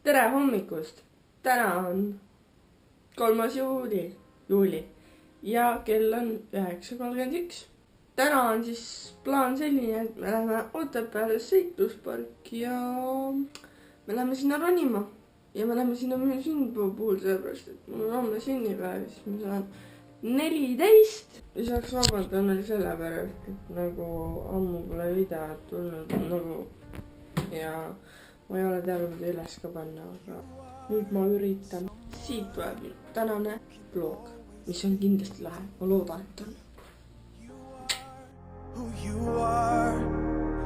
Tere hommikust! Täna on 3. juuli ja kell on 9:31. Täna on siis plaan selline, et me läheme Otepääle seiklusparki ja me läheme sinna ronima. Ja me läheme sinna minu sünnipäeva puhul, sellepärast et mul on homme sünnipäev, siis ma saan 14. Lisaks vabandan veel selle pärast, et nagu ammu pole videot tulnud nagu ja ma ei ole teadnud üles ka panna, aga nüüd ma üritan. Siit tuleb tänane vlog, mis on kindlasti lahe. Ma loodan, et on. Who you are,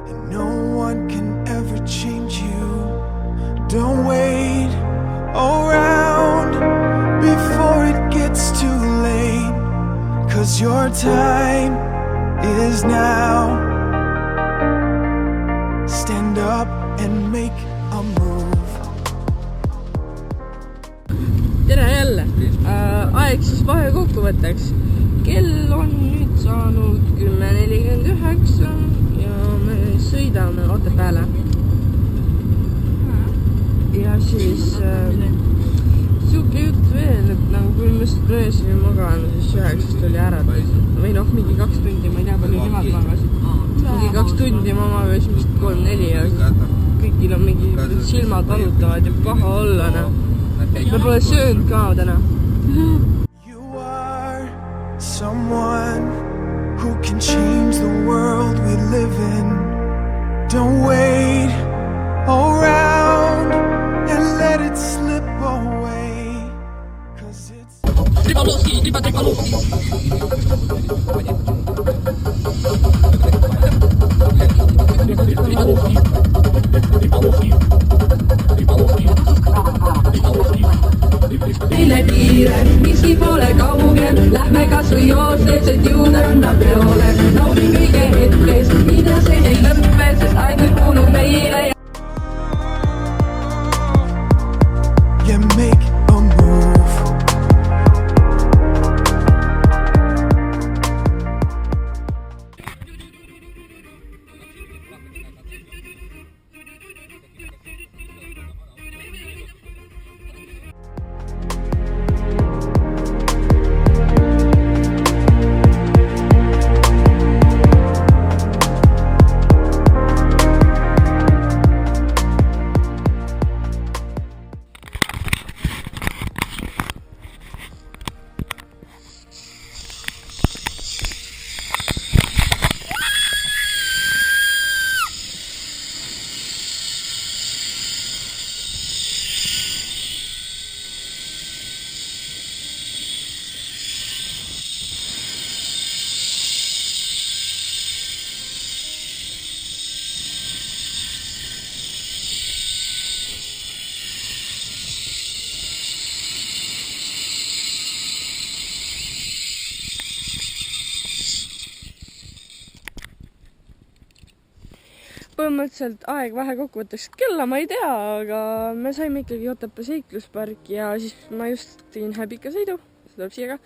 and no one can ever change you. Don't wait around before it gets too late, 'cause your time is now. Stand up and make a move. Tere jälle! Aeg siis vahekokkuvõtteks. Kell on nüüd saanud 10:49 ja me sõidame Otepääle. Ja siis siuke jutt veel, et nagu kui me just öösime maganud, siis 9 oli ära. Või noh, mingi 2 tundi, ma ei tea, palju nemad magasid. Mingi 2 tundi ma magasin vist 3-4 ja kõigil on mingi silmad valutavad ja paha olla. Me pole söönud ka täna. You are someone who can change the world we live in. Don't wait around and let it slip away, 'cause it's Tripaloski. Meile piire, miski pole kaugel, lähme kas või joostes, et jõuda rannapeole. Naudin kõige hetkest, mida see ei lõppe, sest aeg ei kuulu meile. yeah, make a move. Põhimõtteliselt aeg vahekokkuvõtteks kella ma ei tea, aga me saime ikkagi Otepää seikluspark ja siis ma just tegin häbika sõidu, see tuleb siia ka.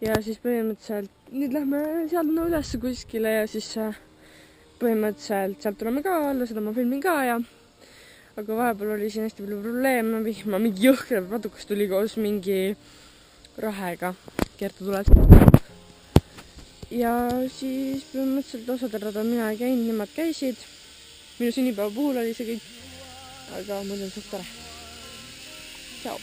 Ja siis põhimõtteliselt nüüd lähme sealt üles kuskile ja siis põhimõtteliselt sealt tuleme ka alla, seda ma filmin ka ja aga vahepeal oli siin hästi palju probleeme, vihma mingi jõhkra patukas tuli koos mingi rahega, Kertu tuleb. Ja siis põhimõtteliselt osadel rada mina ei käinud, nemad käisid. Minu sünnipäeva puhul oli see kõik, aga mul on suht tore. Tšau!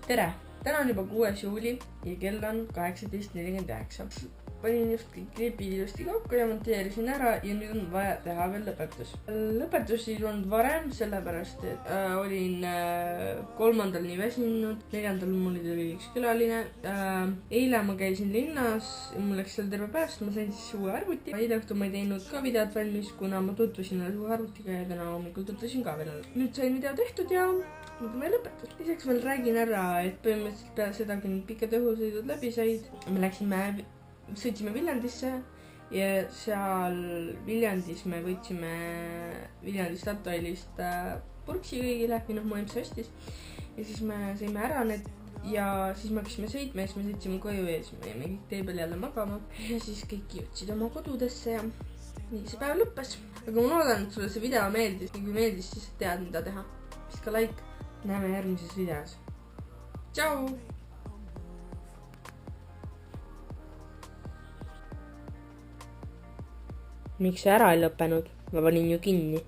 Tere! Täna on juba 6. juuli ja kell on 18:49. panin just kõik klipid ilusti kokku ja monteerisin ära ja nüüd on vaja teha veel lõpetus. Lõpetus ei tulnud varem, sellepärast et olin 3. nii väsinud, 4. mul tuli üks külaline. Eile ma käisin linnas ja mul läks seal terve päev, ma sain siis uue arvuti. Eile õhtul ma ei teinud ka videot valmis, kuna ma tutvusin alles uue arvutiga ja täna hommikul tutvusin ka veel. Nüüd sain video tehtud ja nüüd on meil lõpetus. Lisaks veel räägin ära, et põhimõtteliselt peale seda, kui need pikad õhusõidud läbi said, me sõitsime Viljandisse ja seal Viljandis me võtsime Viljandi Statoilist purksi kõigile, või mu emps ostis. Ja siis me sõime ära need ja siis me hakkasime sõitma ja siis me sõitsime koju ja siis me jäime kõik tee peal jälle magama. Ja siis kõik jõudsid oma kodudesse ja nii see päev lõppes. Aga ma loodan, et sulle see video meeldis. Ja kui meeldis, siis tead, mida teha. Piska like. Näeme järgmises videos. Tšau! Miks see ära ei lõppenud? Ma panin ju kinni.